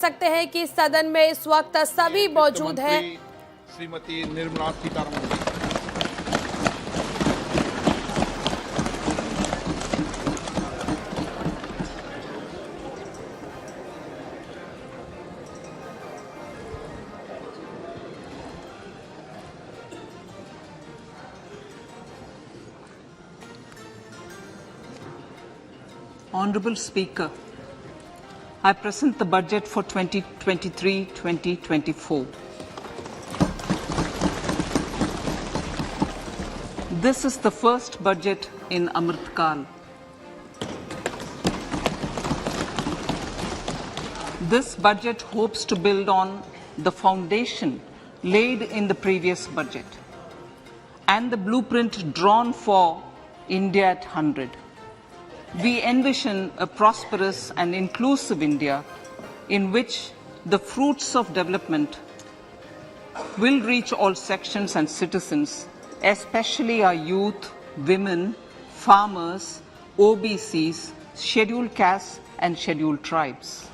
सकते हैं कि सदन में इस वक्त सभी मौजूद हैं। Shrimati Nirmala Sitharaman. Honorable Speaker, I present the budget for 2023-2024. This is the first budget in Amrit Kal. This budget hopes to build on the foundation laid in the previous budget and the blueprint drawn for India at 100. We envision a prosperous and inclusive India in which the fruits of development will reach all sections and citizens, especially our youth, women, farmers, OBCs, scheduled castes and scheduled tribes.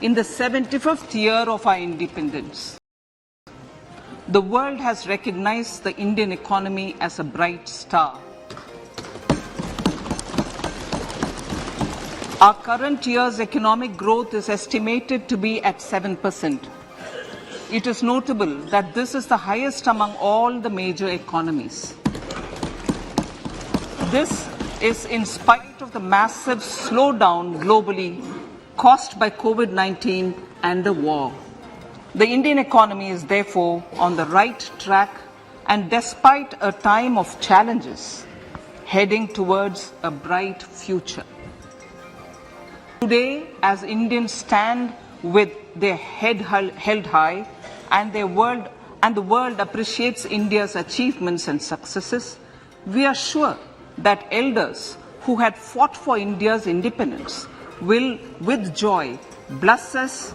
In the 75th year of our independence, the world has recognized the Indian economy as a bright star. Our current year's economic growth is estimated to be at 7%. It is notable that this is the highest among all the major economies. This is in spite of the massive slowdown globally caused by COVID-19 and the war. The Indian economy is therefore on the right track and despite a time of challenges, heading towards a bright future. Today, as Indians stand with their head held high and the world appreciates India's achievements and successes, we are sure that elders who had fought for India's independence will, with joy, bless us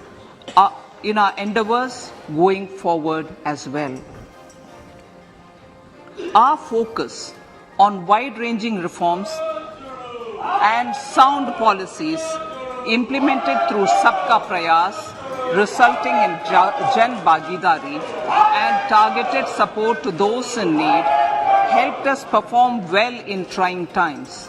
in our endeavors going forward as well. Our focus on wide-ranging reforms and sound policies implemented through Sabka Prayas, resulting in Jan Bhagidari and targeted support to those in need, helped us perform well in trying times.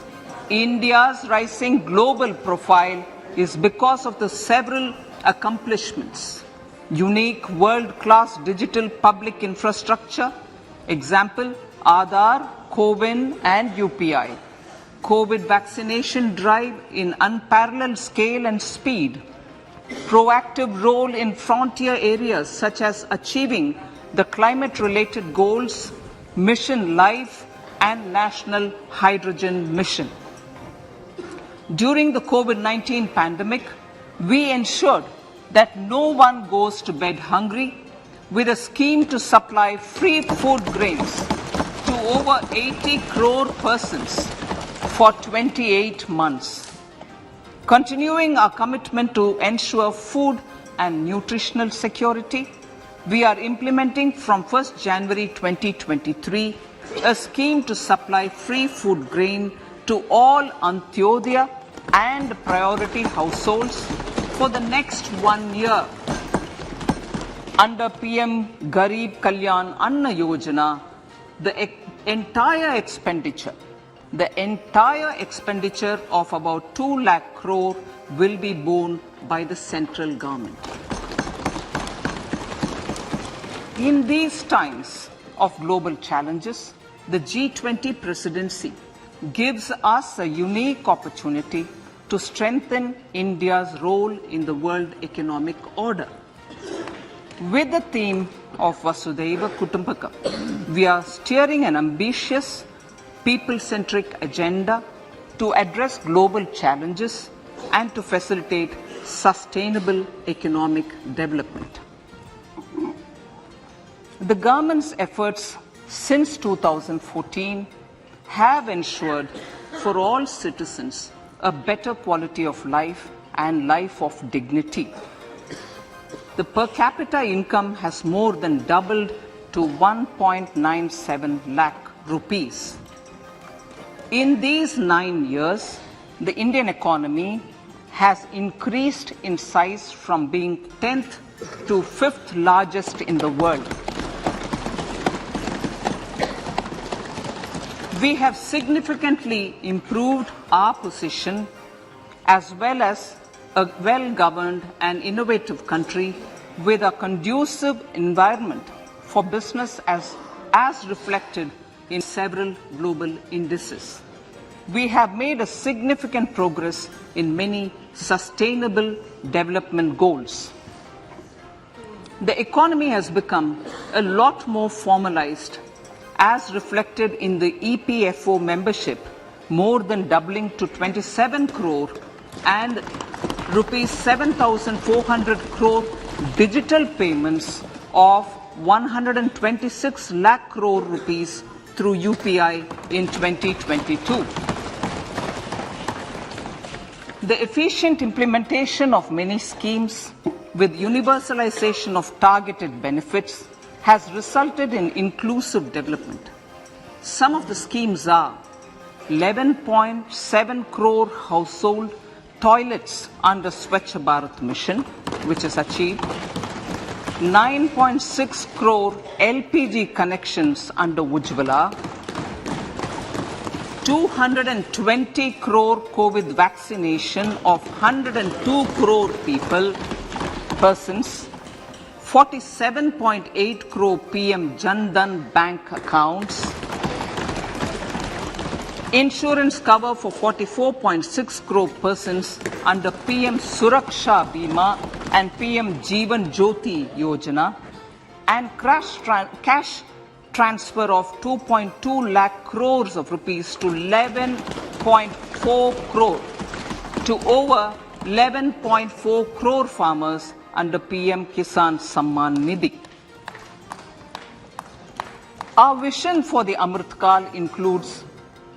India's rising global profile is because of the several accomplishments. Unique world-class digital public infrastructure, example, Aadhaar, CoWIN and UPI. COVID vaccination drive in unparalleled scale and speed, proactive role in frontier areas such as achieving the climate-related goals, Mission Life and National Hydrogen Mission. During the COVID-19 pandemic, we ensured that no one goes to bed hungry with a scheme to supply free food grains to over 80 crore persons for 28 months. Continuing our commitment to ensure food and nutritional security, we are implementing from 1st January 2023 a scheme to supply free food grain to all Antyodaya and priority households for the next 1 year. Under PM Garib Kalyan Anna Yojana, the entire expenditure of about 2 lakh crore will be borne by the central government. In these times of global challenges, the G20 presidency gives us a unique opportunity to strengthen India's role in the world economic order. With the theme of Vasudhaiva Kutumbakam, we are steering an ambitious people-centric agenda to address global challenges and to facilitate sustainable economic development. The government's efforts since 2014 have ensured for all citizens a better quality of life and life of dignity. The per capita income has more than doubled to 1.97 lakh rupees. In these 9 years, the Indian economy has increased in size from being 10th to 5th largest in the world. We have significantly improved our position as well as a well-governed and innovative country with a conducive environment for business as reflected in several global indices. We have made a significant progress in many sustainable development goals. The economy has become a lot more formalized as reflected in the EPFO membership, more than doubling to 27 crore and rupees 7,400 crore digital payments of 126 lakh crore rupees through UPI in 2022. The efficient implementation of many schemes with universalization of targeted benefits has resulted in inclusive development. Some of the schemes are 11.7 crore household toilets under Swachh Bharat mission, which is achieved, 9.6 crore LPG connections under Ujjwala, 220 crore COVID vaccination of 102 crore persons, 47.8 crore PM Jan Dhan bank accounts, insurance cover for 44.6 crore persons under PM Suraksha Bima and PM Jeevan Jyoti Yojana, and cash transfer of 2.2 lakh crores of rupees to 11.4 crore to over 11.4 crore farmers under PM Kisan Samman Nidhi. Our vision for the Amrit Kal includes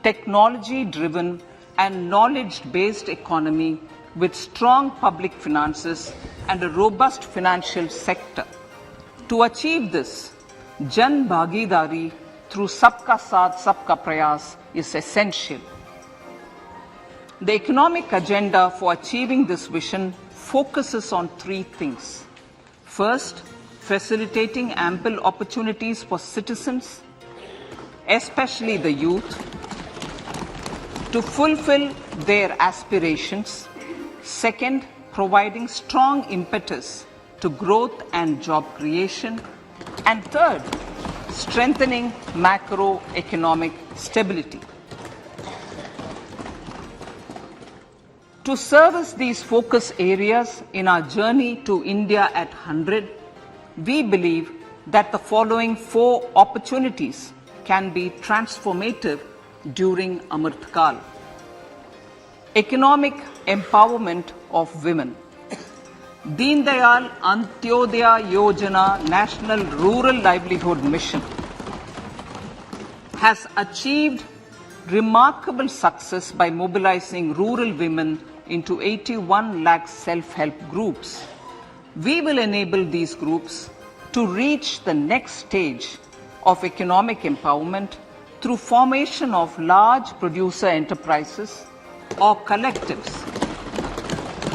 technology-driven and knowledge-based economy with strong public finances and a robust financial sector. To achieve this, Jan Bhagidari through Sabka Saath, Sabka Prayas is essential. The economic agenda for achieving this vision focuses on three things. First, facilitating ample opportunities for citizens, especially the youth, to fulfill their aspirations. Second, providing strong impetus to growth and job creation. And third, strengthening macroeconomic stability. To service these focus areas in our journey to India at 100, we believe that the following four opportunities can be transformative during Amrit Kal. Economic empowerment of women. Deen Dayal Antyodaya Yojana National Rural Livelihood Mission has achieved remarkable success by mobilizing rural women into 81 lakh self-help groups. We will enable these groups to reach the next stage of economic empowerment through formation of large producer enterprises or collectives,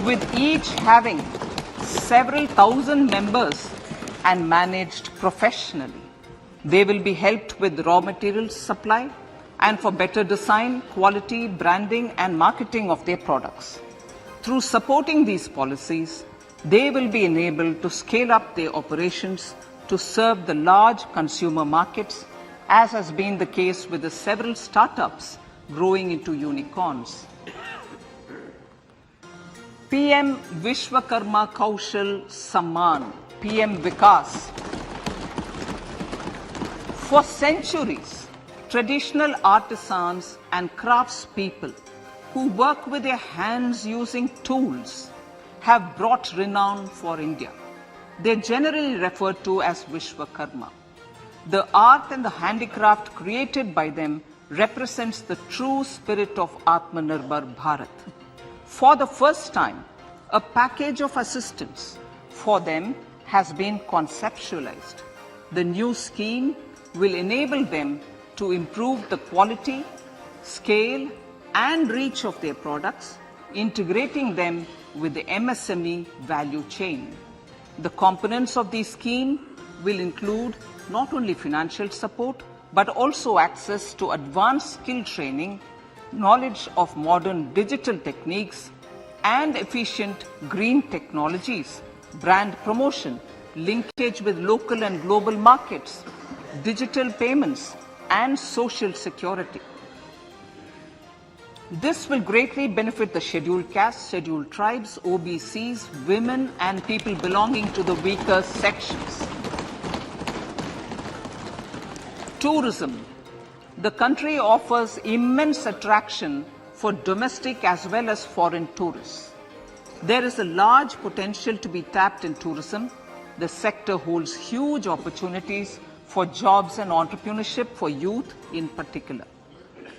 with each having several thousand members and managed professionally. They will be helped with raw materials supply and for better design, quality, branding and marketing of their products. Through supporting these policies, they will be enabled to scale up their operations to serve the large consumer markets, as has been the case with the several startups growing into unicorns. PM Vishwakarma Kaushal Samman, PM Vikas. For centuries, traditional artisans and craftspeople who work with their hands using tools have brought renown for India. They are generally referred to as Vishwakarma. The art and the handicraft created by them represents the true spirit of Atmanirbhar Bharat. For the first time, a package of assistance for them has been conceptualized. The new scheme will enable them to improve the quality, scale, and reach of their products integrating them with the MSME value chain. The components of the scheme will include not only financial support, but also access to advanced skill training, knowledge of modern digital techniques, and efficient green technologies, brand promotion, linkage with local and global markets, digital payments, and social security. This will greatly benefit the scheduled castes, scheduled tribes, OBCs, women, and people belonging to the weaker sections. Tourism. The country offers immense attraction for domestic as well as foreign tourists. There is a large potential to be tapped in tourism. The sector holds huge opportunities for jobs and entrepreneurship for youth in particular.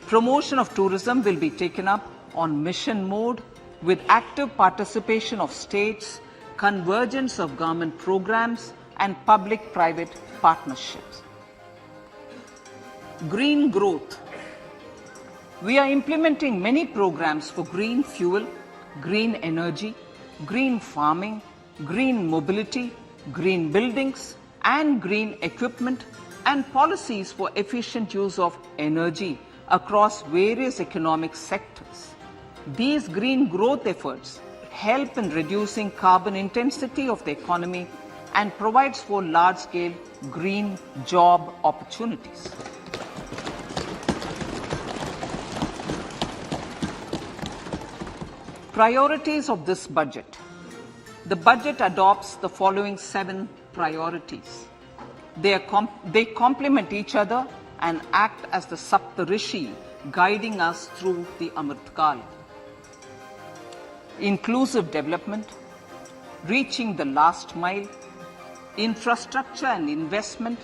Promotion of tourism will be taken up on mission mode with active participation of states, convergence of government programs, and public-private partnerships. Green growth. We are implementing many programs for green fuel, green energy, green farming, green mobility, green buildings, and green equipment, and policies for efficient use of energy across various economic sectors. These green growth efforts help in reducing carbon intensity of the economy and provides for large-scale green job opportunities. Priorities of this budget. The budget adopts the following 7 priorities. They complement each other and act as the Saptarishi guiding us through the Amritkal. Inclusive development, reaching the last mile, infrastructure and investment,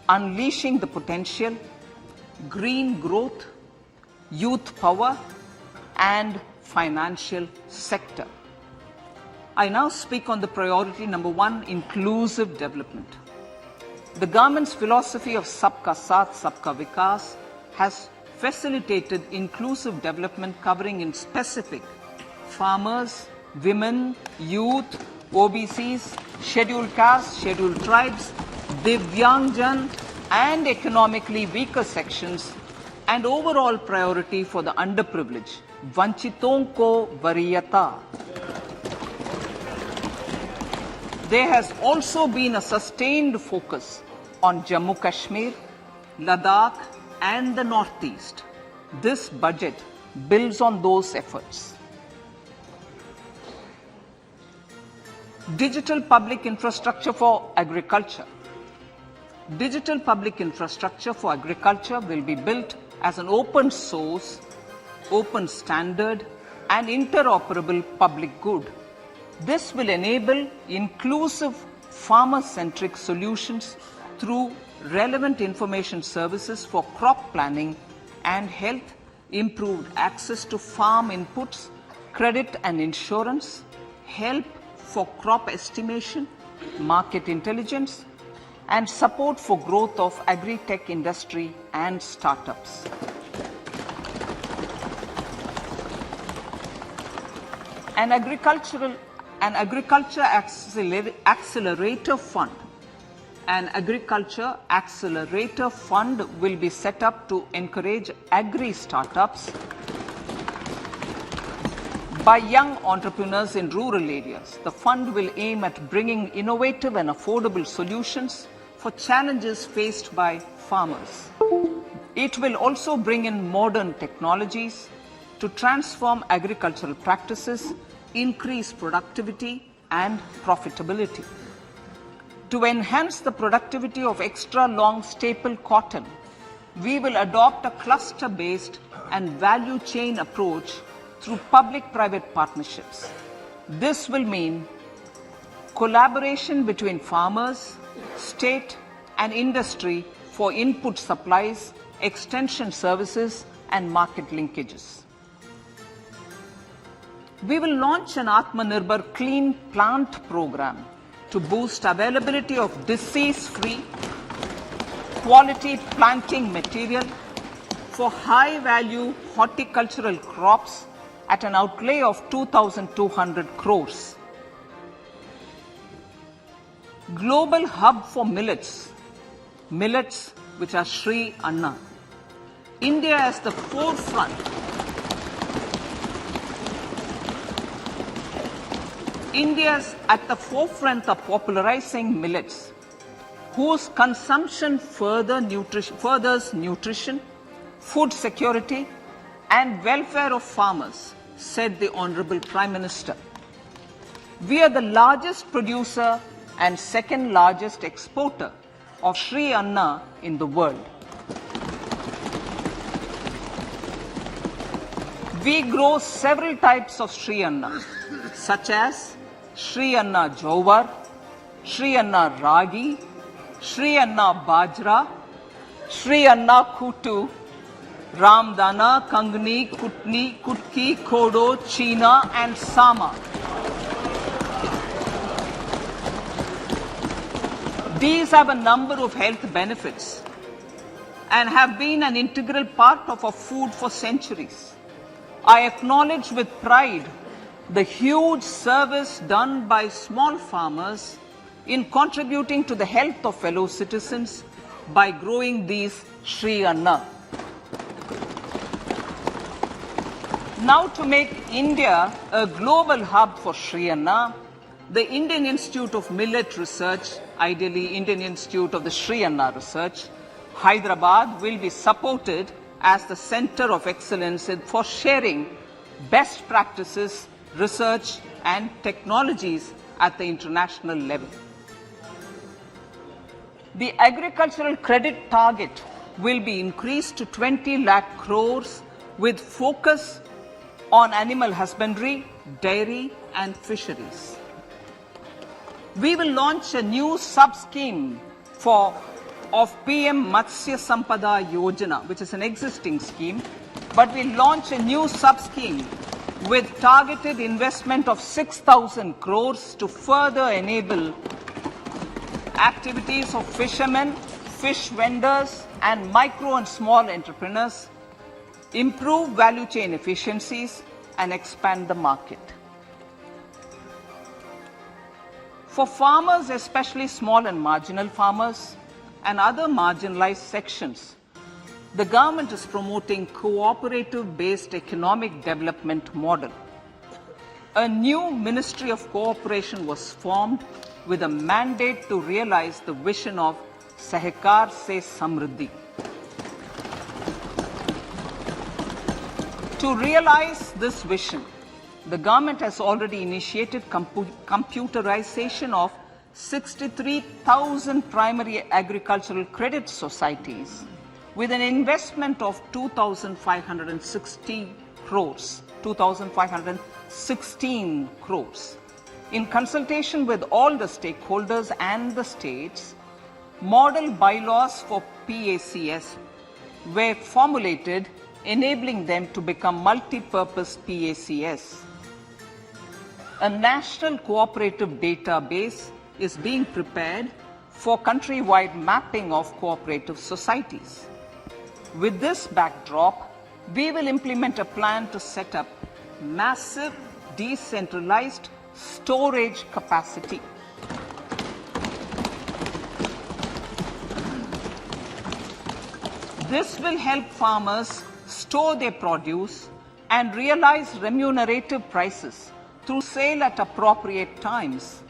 unleashing the potential, green growth, youth power, and financial sector. I now speak on the priority number 1, inclusive development. The government's philosophy of Sabka Saath, Sabka Vikas has facilitated inclusive development covering in specific farmers, women, youth, OBCs, scheduled castes, scheduled tribes, Divyangjan, and economically weaker sections, and overall priority for the underprivileged, Vanchiton ko Variyata. There has also been a sustained focus on Jammu Kashmir, Ladakh, and the Northeast. This budget builds on those efforts. Digital public infrastructure for agriculture. Digital public infrastructure for agriculture will be built as an open source, open standard, and interoperable public good. This will enable inclusive farmer-centric solutions through relevant information services for crop planning and health, improved access to farm inputs, credit and insurance, help for crop estimation, market intelligence, and support for growth of agri-tech industry and startups. An agriculture accelerator fund. An agriculture accelerator fund will be set up to encourage agri startups by young entrepreneurs in rural areas. The fund will aim at bringing innovative and affordable solutions for challenges faced by farmers. It will also bring in modern technologies to transform agricultural practices, increase productivity and profitability. To enhance the productivity of extra long staple cotton, we will adopt a cluster-based and value chain approach through public-private partnerships. This will mean collaboration between farmers, state and industry for input supplies, extension services and market linkages. We will launch an Atmanirbhar Clean Plant program to boost availability of disease-free, quality planting material for high-value horticultural crops at an outlay of 2,200 crores. Global hub for millets which are Sri Anna. India is the forefront. India is at the forefront of popularizing millets, whose consumption furthers nutrition, food security, and welfare of farmers, said the Honorable Prime Minister. We are the largest producer and second largest exporter of Sri Anna in the world. We grow several types of Sri Anna, such as Sri Anna Jowar, Sri Anna Ragi, Sri Anna Bajra, Sri Anna Kutu, Ramdana, Kangni, Kutni, Kutki, Kodo, China, and Sama. These have a number of health benefits and have been an integral part of our food for centuries. I acknowledge with pride the huge service done by small farmers in contributing to the health of fellow citizens by growing these Sri Anna. Now, to make India a global hub for Sri Anna, the Indian Institute of Millet Research, ideally Indian Institute of the Sri Anna Research, Hyderabad, will be supported as the center of excellence for sharing best practices, research, and technologies at the international level. The agricultural credit target will be increased to 20 lakh crores with focus on animal husbandry, dairy, and fisheries. We will launch a new sub-scheme of PM Matsya Sampada Yojana, which is an existing scheme, but we'll launch a new sub-scheme with targeted investment of 6,000 crores to further enable activities of fishermen, fish vendors, and micro and small entrepreneurs, improve value chain efficiencies, and expand the market. For farmers, especially small and marginal farmers and other marginalized sections, the government is promoting cooperative-based economic development model. A new Ministry of Cooperation was formed with a mandate to realize the vision of Sahkar Se Samriddhi. To realize this vision, the government has already initiated computerization of 63,000 primary agricultural credit societies with an investment of 2,516 crores. In consultation with all the stakeholders and the states, model bylaws for PACS were formulated, enabling them to become multi-purpose PACS. A national cooperative database is being prepared for countrywide mapping of cooperative societies. With this backdrop, we will implement a plan to set up massive decentralized storage capacity. This will help farmers store their produce and realize remunerative prices through sale at appropriate times.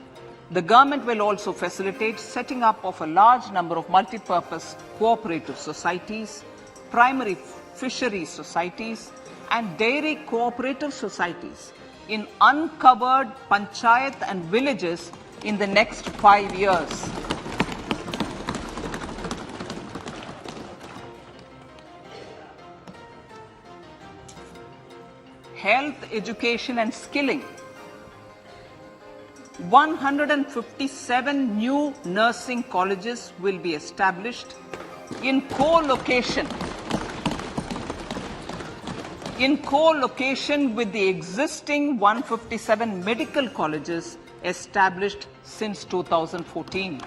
The government will also facilitate setting up of a large number of multi-purpose cooperative societies, primary fisheries societies, and dairy cooperative societies in uncovered panchayat and villages in the next 5 years. Health, education, and skilling. 157 new nursing colleges will be established in co-location with the existing 157 medical colleges established since 2014.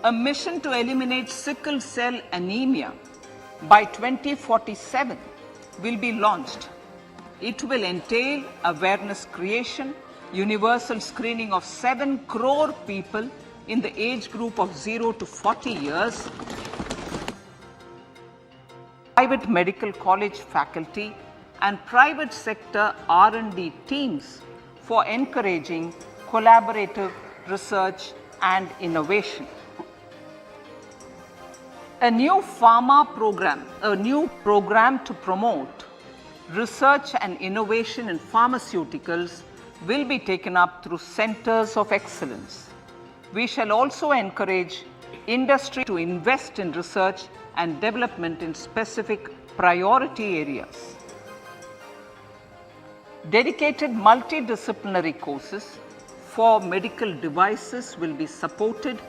A mission to eliminate sickle cell anemia by 2047 will be launched. It will entail awareness creation, universal screening of 7 crore people in the age group of 0 to 40 years, private medical college faculty and private sector R&D teams for encouraging collaborative research and innovation. A new program to promote research and innovation in pharmaceuticals will be taken up through centers of excellence. We shall also encourage industry to invest in research and development in specific priority areas. Dedicated multidisciplinary courses for medical devices will be supported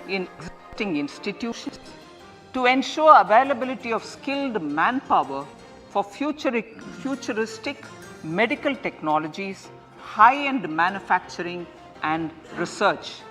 in existing institutions to ensure availability of skilled manpower for futuristic medical technologies, high-end manufacturing and research.